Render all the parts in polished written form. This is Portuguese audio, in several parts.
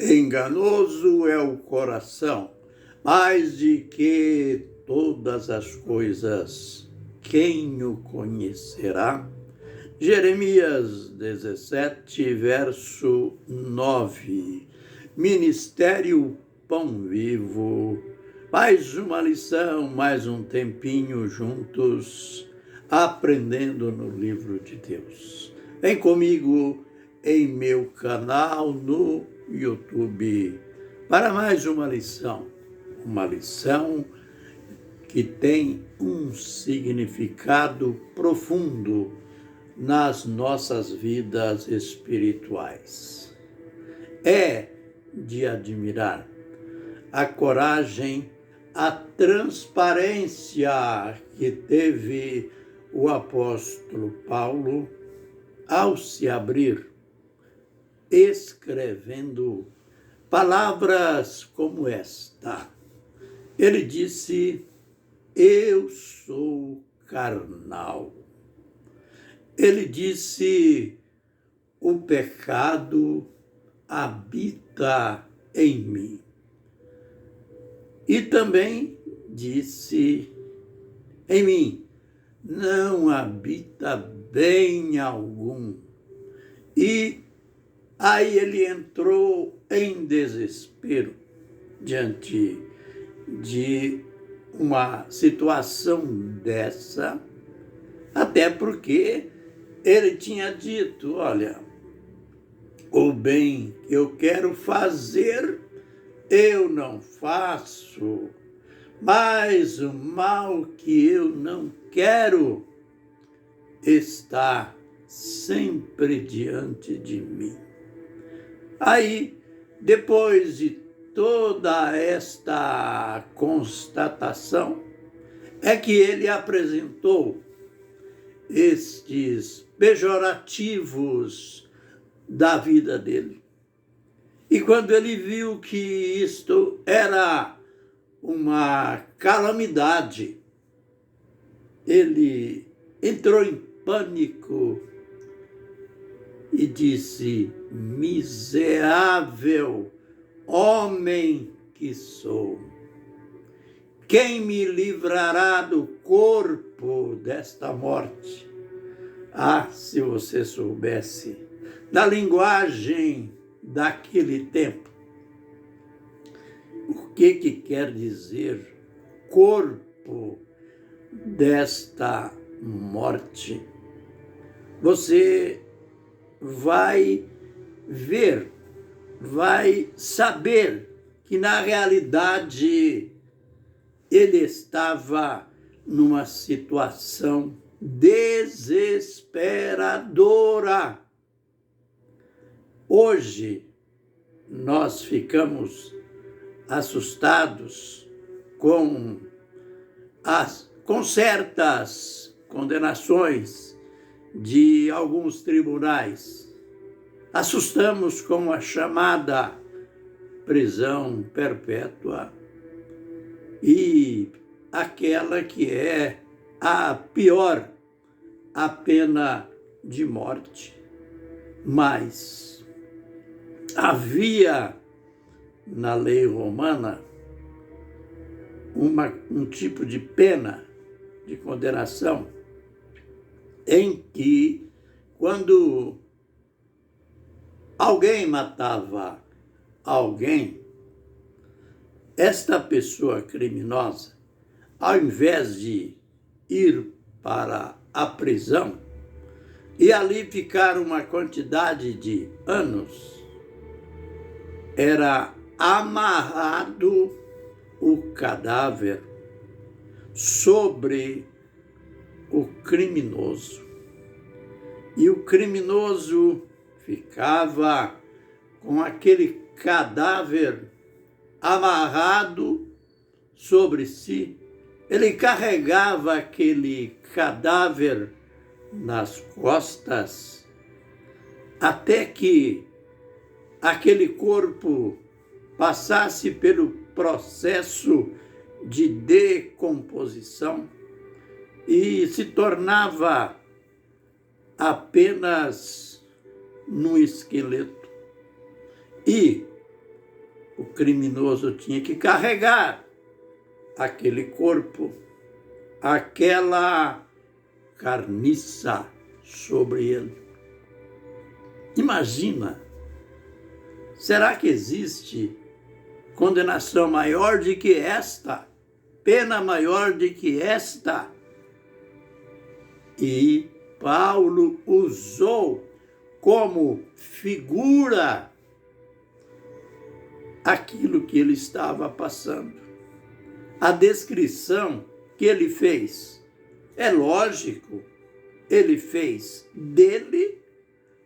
Enganoso é o coração, mais de que todas as coisas, quem o conhecerá? Jeremias 17, verso 9. Ministério Pão Vivo. Mais uma lição, mais um tempinho juntos, aprendendo no livro de Deus. Vem comigo em meu canal no YouTube para mais uma lição que tem um significado profundo nas nossas vidas espirituais. É de admirar a coragem, a transparência que teve o apóstolo Paulo ao se abrir, escrevendo palavras como esta. Ele disse: eu sou carnal. Ele disse: o pecado habita em mim. E também disse: em mim não habita bem algum. E aí ele entrou em desespero diante de uma situação dessa, até porque ele tinha dito: olha, o bem que eu quero fazer, eu não faço, mas o mal que eu não quero está sempre diante de mim. Aí, depois de toda esta constatação, é que ele apresentou estes pejorativos da vida dele. E quando ele viu que isto era uma calamidade, ele entrou em pânico e disse: miserável homem que sou, quem me livrará do corpo desta morte? Ah, se você soubesse da linguagem daquele tempo, o que quer dizer corpo desta morte, você vai ver, vai saber que na realidade ele estava numa situação desesperadora. Hoje nós ficamos assustados com certas condenações de alguns tribunais. Assustamos com a chamada prisão perpétua e aquela que é a pior, a pena de morte. Mas havia na lei romana um tipo de pena de condenação em que, quando alguém matava alguém, esta pessoa criminosa, ao invés de ir para a prisão e ali ficar uma quantidade de anos, era amarrado o cadáver sobre o criminoso. E o criminoso ficava com aquele cadáver amarrado sobre si. Ele carregava aquele cadáver nas costas até que aquele corpo passasse pelo processo de decomposição e se tornava apenas no esqueleto. E o criminoso tinha que carregar aquele corpo, aquela carniça sobre ele. Imagina, será que existe condenação maior do que esta? Pena maior do que esta? E Paulo usou como figura aquilo que ele estava passando. A descrição que ele fez, é lógico, ele fez dele,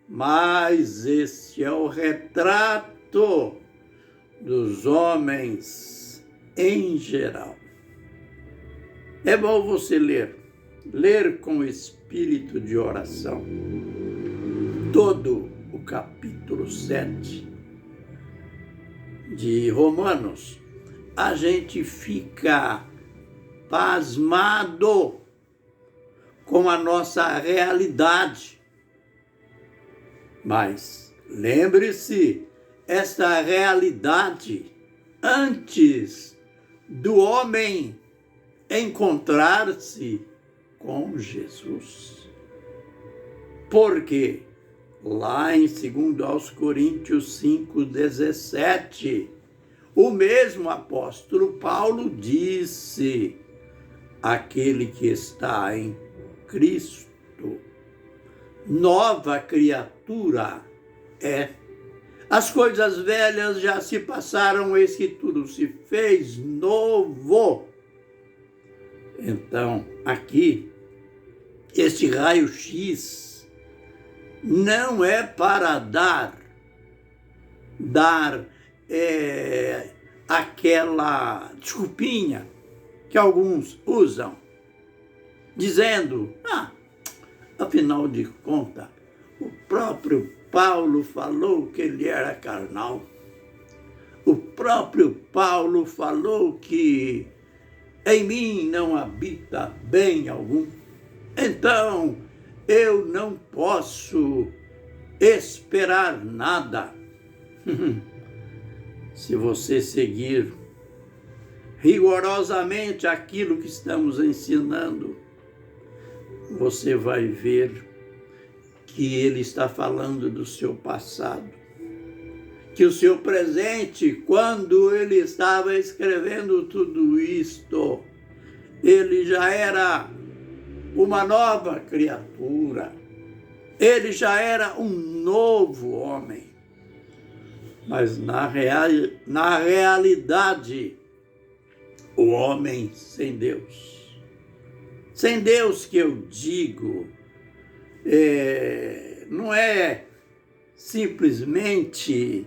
mas este é o retrato dos homens em geral. É bom você ler com espírito de oração todo o capítulo 7 de Romanos. A gente fica pasmado com a nossa realidade. Mas lembre-se, esta realidade, antes do homem encontrar-se com Jesus. Porque lá em 2 Coríntios 5,17, o mesmo apóstolo Paulo disse: aquele que está em Cristo, nova criatura é. As coisas velhas já se passaram, eis que tudo se fez novo. Então, aqui, este raio-x não é para dar aquela desculpinha que alguns usam, dizendo, afinal de contas, o próprio Paulo falou que ele era carnal. O próprio Paulo falou que em mim não habita bem algum. Então, eu não posso esperar nada. Se você seguir rigorosamente aquilo que estamos ensinando, você vai ver que ele está falando do seu passado. Que o seu presente, quando ele estava escrevendo tudo isto, ele já era uma nova criatura. Ele já era um novo homem. Mas na realidade, o homem sem Deus. Sem Deus que eu digo, não é simplesmente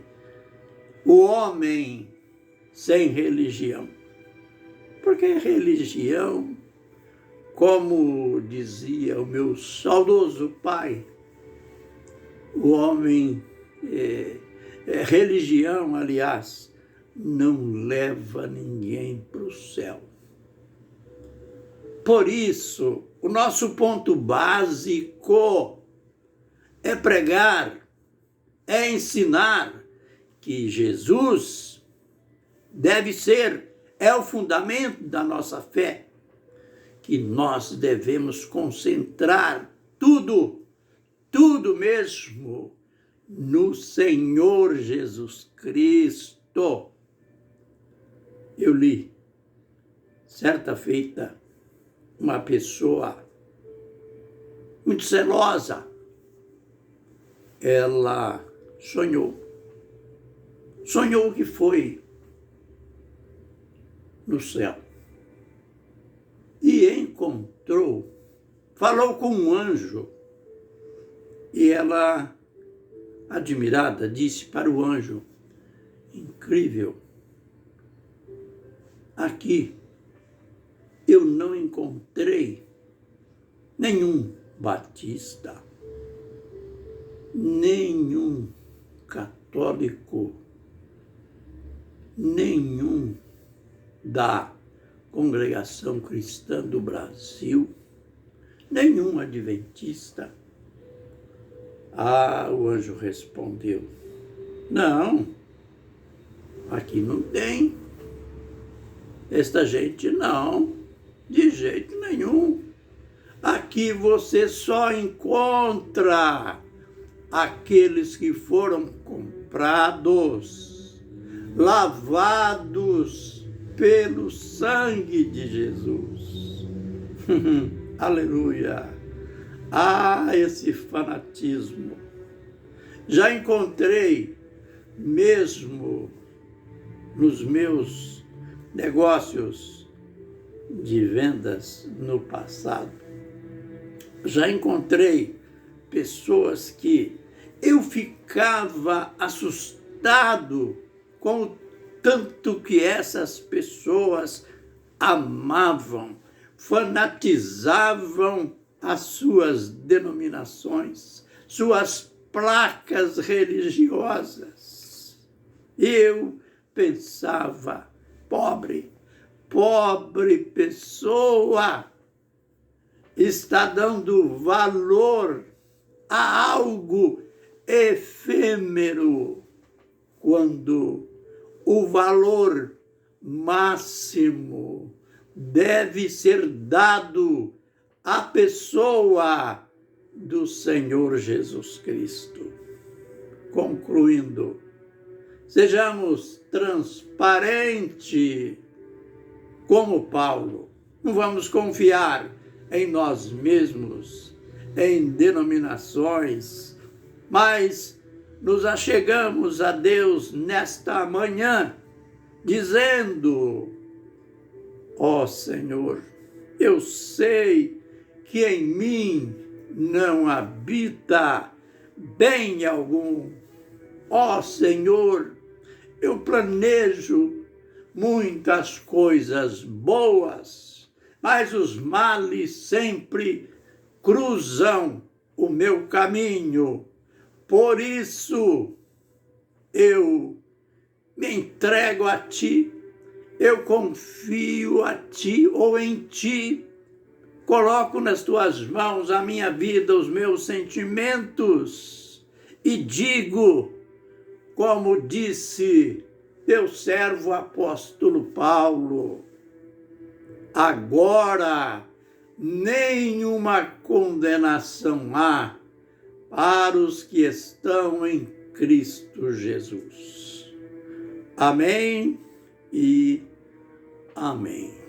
o homem sem religião. Porque religião, como dizia o meu saudoso pai, o homem, religião, aliás, não leva ninguém para o céu. Por isso, o nosso ponto básico é pregar, é ensinar que Jesus é o fundamento da nossa fé, que nós devemos concentrar tudo mesmo no Senhor Jesus Cristo. Eu li, certa feita, uma pessoa muito zelosa. Ela sonhou que foi no céu e falou com um anjo, e ela, admirada, disse para o anjo: incrível, aqui eu não encontrei nenhum batista, nenhum católico, nenhum da Congregação Cristã do Brasil, nenhum adventista. O anjo respondeu: não, Aqui não tem. Esta gente não, de jeito nenhum. Aqui você só encontra aqueles que foram comprados, lavados pelo sangue de Jesus. Aleluia! Ah, esse fanatismo. Já encontrei, mesmo nos meus negócios de vendas no passado, já encontrei pessoas que eu ficava assustado com o tanto que essas pessoas amavam, fanatizavam as suas denominações, suas placas religiosas. Eu pensava, pobre pessoa, está dando valor a algo efêmero, quando o valor máximo deve ser dado à pessoa do Senhor Jesus Cristo. Concluindo, sejamos transparentes como Paulo. Não vamos confiar em nós mesmos, em denominações, mas nos achegamos a Deus nesta manhã, dizendo: ó Senhor, eu sei que em mim não habita bem algum. Ó Senhor, eu planejo muitas coisas boas, mas os males sempre cruzam o meu caminho. Por isso, eu me entrego a Ti, eu confio a Ti ou em Ti, coloco nas Tuas mãos a minha vida, os meus sentimentos, e digo, como disse teu servo apóstolo Paulo: agora nenhuma condenação há para os que estão em Cristo Jesus. Amém e amém.